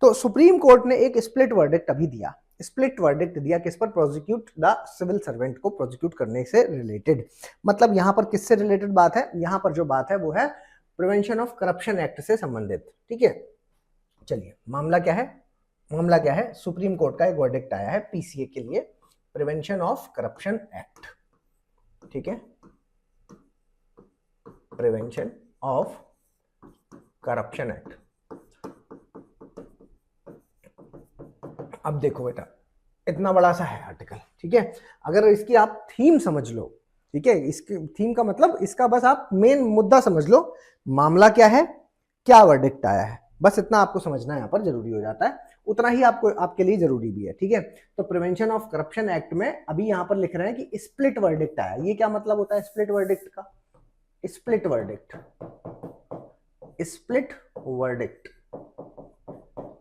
तो supreme court ने एक स्प्लिट वर्डिक्ट अभी दिया, स्प्लिट वर्डिक्ट दिया किस पर, प्रोसिक्यूट द सिविल सर्वेंट को प्रोसिक्यूट करने से रिलेटेड। मतलब यहां पर किससे रिलेटेड बात है, यहां पर जो बात है वो है प्रिवेंशन ऑफ करप्शन एक्ट से संबंधित। ठीक है, चलिए मामला क्या है, मामला क्या है, सुप्रीम कोर्ट का एक वर्डिक्ट आया है पीसीए के लिए, प्रिवेंशन ऑफ करप्शन एक्ट। ठीक है, प्रिवेंशन ऑफ करप्शन एक्ट। अब देखो बेटा, इतना बड़ा सा है आर्टिकल, ठीक है, अगर इसकी आप थीम समझ लो, ठीक है, इसकी थीम का मतलब इसका बस आप मेन मुद्दा समझ लो, मामला क्या है, क्या वर्डिक्ट आया है, बस इतना आपको समझना यहाँ पर जरूरी हो जाता है, उतना ही आपको आपके लिए जरूरी भी है। ठीक है, तो प्रिवेंशन ऑफ करप्शन एक्ट में अभी यहाँ पर लिख रहे हैं कि स्प्लिट वर्डिक्ट आया। ये क्या मतलब होता है स्प्लिट वर्डिक्ट का, split verdict, split verdict,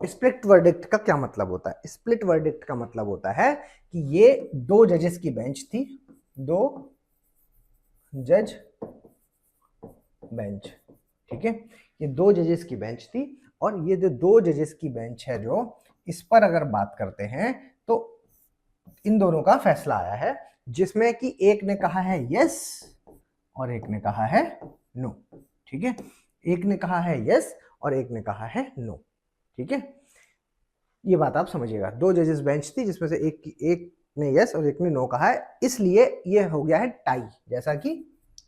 split verdict का क्या मतलब होता है, स्प्लिट वर्डिक्ट का मतलब होता है कि ये दो जजेस की बेंच थी, दो जज बेंच, ठीक है, ये दो जजेस की बेंच थी, और ये जो दो जजेस की बेंच है जो, इस पर अगर बात करते हैं तो इन दोनों का फैसला आया है, जिसमें कि एक ने कहा है यस और एक ने कहा है नो। ठीक है, एक ने कहा है यस और एक ने कहा है नो। ठीक है, ये बात आप समझिएगा, दो जजेस बेंच थी जिसमें से एक ने यस और एक ने नो कहा है, इसलिए ये हो गया है टाई, जैसा कि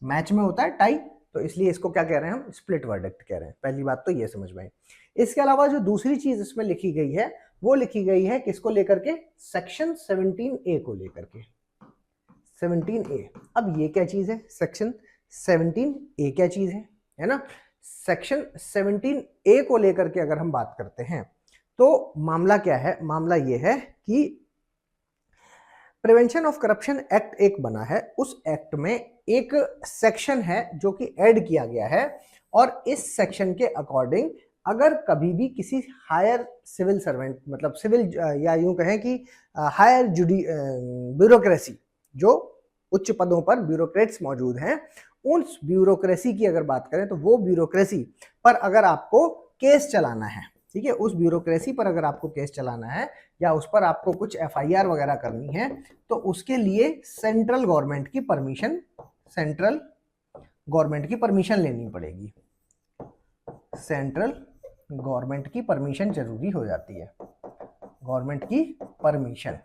मैच में होता है टाई, तो इसलिए इसको क्या कह रहे हैं हम, स्प्लिट वर्डिक्ट कह रहे हैं। पहली बात तो ये समझ में आई। इसके अलावा जो दूसरी चीज इसमें लिखी गई है वो लिखी गई है किसको लेकर के, सेक्शन 17A को लेकर के, 17A। अब ये क्या चीज है, सेक्शन 17A क्या चीज है ना, सेक्शन 17A को लेकर के अगर हम बात करते हैं तो मामला क्या है, मामला ये है कि प्रिवेंशन ऑफ करप्शन एक्ट एक बना है, उस एक्ट में एक सेक्शन है जो कि ऐड किया गया है, और इस सेक्शन के अकॉर्डिंग अगर कभी भी किसी हायर सिविल सर्वेंट, मतलब सिविल या यूं कहें कि हायर ब्यूरोक्रेसी, जो उच्च पदों पर ब्यूरोक्रेट्स मौजूद हैं, उस ब्यूरोक्रेसी की अगर बात करें तो वो ब्यूरोक्रेसी पर अगर आपको केस चलाना है, ठीक है, उस ब्यूरोक्रेसी पर अगर आपको केस चलाना है या उस पर आपको कुछ एफआईआर वगैरह करनी है, तो उसके लिए सेंट्रल गवर्नमेंट की परमिशन, सेंट्रल गवर्नमेंट की परमिशन लेनी पड़ेगी, सेंट्रल गवर्नमेंट की परमिशन जरूरी हो जाती है, गवर्नमेंट की परमिशन।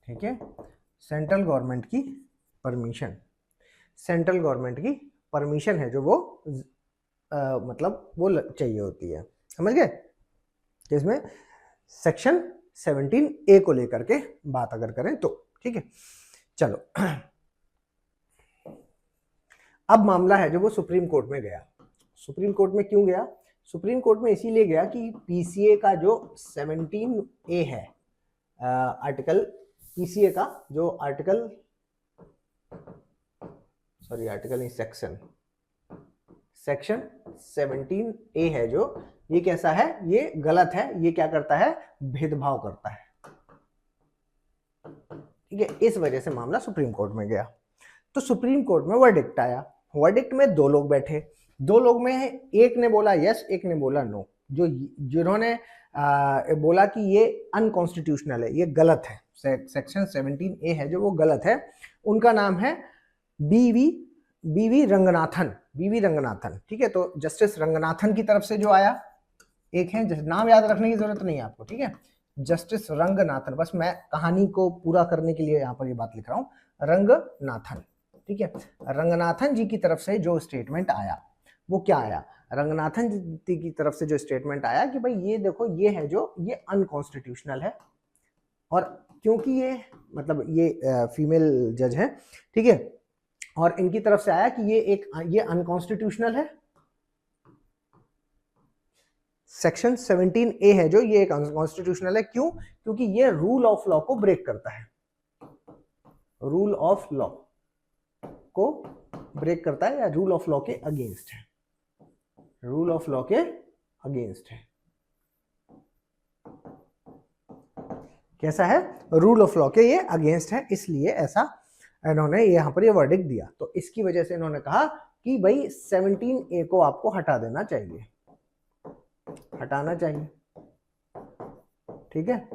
ठीक है, सेंट्रल गवर्नमेंट की परमिशन, सेंट्रल गवर्नमेंट की परमिशन है जो वो मतलब वो चाहिए होती है, समझ गए, इसमें सेक्शन 17A को लेकर के बात अगर करें तो। ठीक है, चलो अब मामला है जो वो सुप्रीम कोर्ट में गया। सुप्रीम कोर्ट में क्यों गया, सुप्रीम कोर्ट में इसीलिए गया कि पीसीए का जो 17A है, आर्टिकल, पीसीए का जो आर्टिकल, सॉरी आर्टिकल नहीं, सेक्शन 17A है जो, ये कैसा है, ये गलत है, ये क्या करता है, भेदभाव करता है। ठीक है, इस वजह से मामला सुप्रीम कोर्ट में गया। तो सुप्रीम कोर्ट में वर्डिक्ट आया, वर्डिक्ट में दो लोग बैठे, दो लोग में एक ने बोला यस, एक ने बोला नो। जो जिन्होंने बोला कि ये अनकॉन्स्टिट्यूशनल है, ये गलत है, सेक्शन 17A है जो वो गलत है, उनका नाम है बीवी रंगनाथन। ठीक है, तो जस्टिस रंगनाथन की तरफ से जो आया, एक है, नाम याद रखने की जरूरत नहीं है आपको, ठीक है, जस्टिस रंगनाथन, बस मैं कहानी को पूरा करने के लिए यहाँ पर ये बात लिख रहा हूँ, रंगनाथन। ठीक है, रंगनाथन जी की तरफ से जो स्टेटमेंट आया वो क्या आया, रंगनाथन जी की तरफ से जो स्टेटमेंट आया कि भाई ये देखो, ये है जो, ये अनकॉन्स्टिट्यूशनल है, और क्योंकि ये मतलब ये फीमेल जज है, ठीक है, और इनकी तरफ से आया कि ये अनकॉन्स्टिट्यूशनल है, सेक्शन 17A है जो, ये एक अनकॉन्स्टिट्यूशनल है। क्यों, क्योंकि ये रूल ऑफ लॉ को ब्रेक करता है, रूल ऑफ लॉ को ब्रेक करता है, या रूल ऑफ लॉ के अगेंस्ट है, रूल ऑफ लॉ के अगेंस्ट है। कैसा है, रूल ऑफ लॉ के ये अगेंस्ट है, इसलिए ऐसा इन्होंने यहां पर ये वर्डिक्ट दिया। तो इसकी वजह से इन्होंने कहा कि भाई 17A को आपको हटा देना चाहिए, हटाना चाहिए। ठीक है,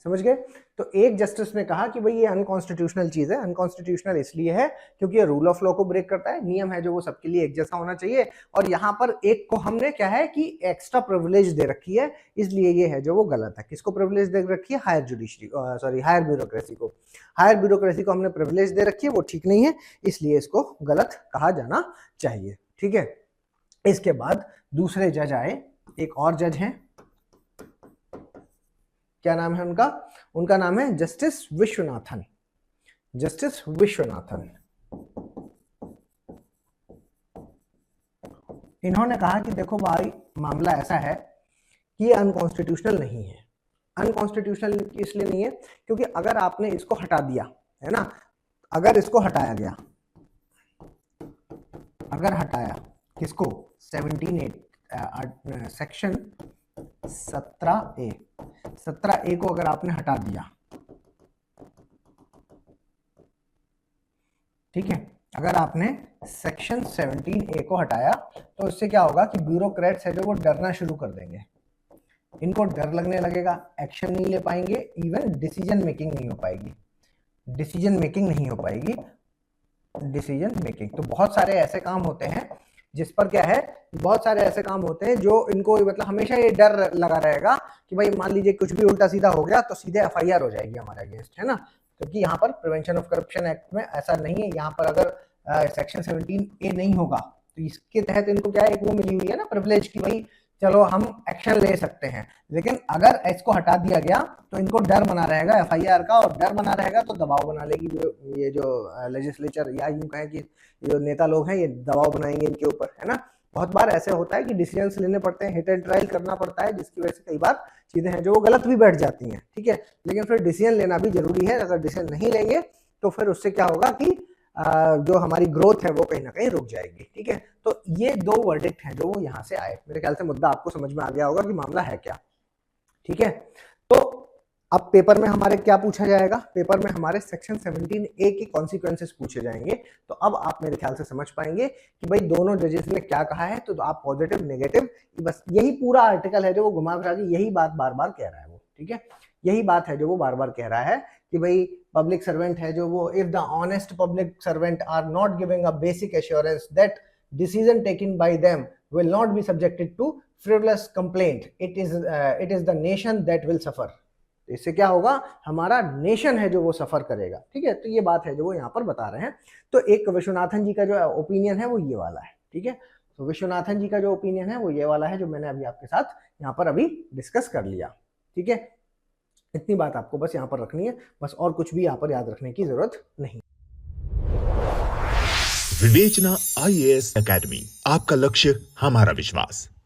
समझ गए। तो एक जस्टिस ने कहा कि भाई ये अनकॉन्स्टिट्यूशनल चीज है। अनकॉन्स्टिट्यूशनल इसलिए है क्योंकि ये रूल ऑफ लॉ को ब्रेक करता है। नियम है जो वो सबके लिए एक जैसा होना चाहिए, और यहाँ पर एक को हमने क्या है कि एक्स्ट्रा प्रिविलेज दे रखी है, इसलिए ये है जो वो गलत है। किसको प्रिविलेज दे रखी है? Higher judiciary, sorry higher bureaucracy को। हायर ब्यूरोक्रेसी को हमने प्रिविलेज दे रखी है, वो ठीक नहीं है, इसलिए इसको गलत कहा जाना चाहिए। ठीक है, इसके बाद दूसरे जज आए, एक और जज हैं, क्या नाम है उनका? उनका नाम है जस्टिस विश्वनाथन। जस्टिस विश्वनाथन, इन्होंने कहा कि देखो भाई मामला ऐसा है कि ये अनकॉन्स्टिट्यूशनल नहीं है। अनकॉन्स्टिट्यूशनल इसलिए नहीं है क्योंकि अगर आपने इसको हटा दिया है ना, अगर इसको हटाया गया, अगर हटाया किसको? 17A सेक्शन 17A को अगर आपने हटा दिया, ठीक है, अगर आपने सेक्शन 17A को हटाया तो इससे क्या होगा कि ब्यूरोक्रेट्स है जो वो डरना शुरू कर देंगे। इनको डर लगने लगेगा, एक्शन नहीं ले पाएंगे, इवन डिसीजन मेकिंग नहीं हो पाएगी। डिसीजन मेकिंग नहीं हो पाएगी, डिसीजन मेकिंग। तो बहुत सारे ऐसे काम होते हैं जिस पर क्या है, बहुत सारे ऐसे काम होते हैं जो इनको मतलब हमेशा ये डर लगा रहेगा कि भाई मान लीजिए कुछ भी उल्टा सीधा हो गया तो सीधे एफआईआर हो जाएगी हमारे अगेंस्ट, है ना। क्योंकि यहाँ पर प्रिवेंशन ऑफ करप्शन एक्ट में ऐसा नहीं है। यहाँ पर अगर सेक्शन 17A नहीं होगा तो इसके तहत इनको क्या है, एक वो मिली हुई है ना प्रिविलेज की, भाई चलो हम एक्शन ले सकते हैं। लेकिन अगर इसको हटा दिया गया तो इनको डर बना रहेगा एफआईआर का, और डर बना रहेगा तो दबाव बना लेगी ये जो लेजिस्लेचर, या यूं कहें कि जो नेता लोग हैं ये दबाव बनाएंगे इनके ऊपर, है ना। बहुत बार ऐसे होता है कि डिसीजंस लेने पड़ते हैं, हिट एंड ट्रायल करना पड़ता है, जिसकी वजह से कई बार चीजें हैं जो वो गलत भी बैठ जाती हैं। ठीक है, लेकिन फिर डिसीजन लेना भी जरूरी है। अगर डिसीजन नहीं लेंगे तो फिर उससे क्या होगा कि जो हमारी ग्रोथ है वो कहीं ना कहीं रुक जाएगी। ठीक है, तो ये दो वर्डिक्ट हैं जो वो यहाँ से आए। मेरे ख्याल से मुद्दा आपको समझ में आ गया होगा कि मामला है क्या। ठीक है, तो अब पेपर में हमारे क्या पूछा जाएगा? पेपर में हमारे सेक्शन 17A के कॉन्सिक्वेंसेस पूछे जाएंगे। तो अब आप मेरे ख्याल से समझ पाएंगे कि भाई दोनों जजेस ने क्या कहा है। तो आप पॉजिटिव नेगेटिव, बस यही पूरा आर्टिकल है जो वो घुमा फिरा के यही बात बार बार कह रहा है वो। ठीक है, यही बात है जो वो बार बार कह रहा है कि भाई पब्लिक सर्वेंट है जो वो, if the honest public servant are not giving a basic assurance that decision taken by them will not be subjected to frivolous complaint, it is the nation that will suffer। इससे क्या होगा? हमारा nation है जो वो सफर करेगा। ठीक है, तो ये बात है जो वो यहाँ पर बता रहे हैं। तो एक विश्वनाथन जी का जो ओपिनियन है वो ये वाला है। ठीक है, तो विश्वनाथन जी का जो ओपिनियन है वो ये वाला है जो मैंने अभी आपके साथ यहाँ पर अभी डिस्कस कर लिया। ठीक है, इतनी बात आपको बस यहाँ पर रखनी है, बस और कुछ भी यहाँ पर याद रखने की जरूरत नहीं। विवेचना IAS एकेडमी, आपका लक्ष्य हमारा विश्वास।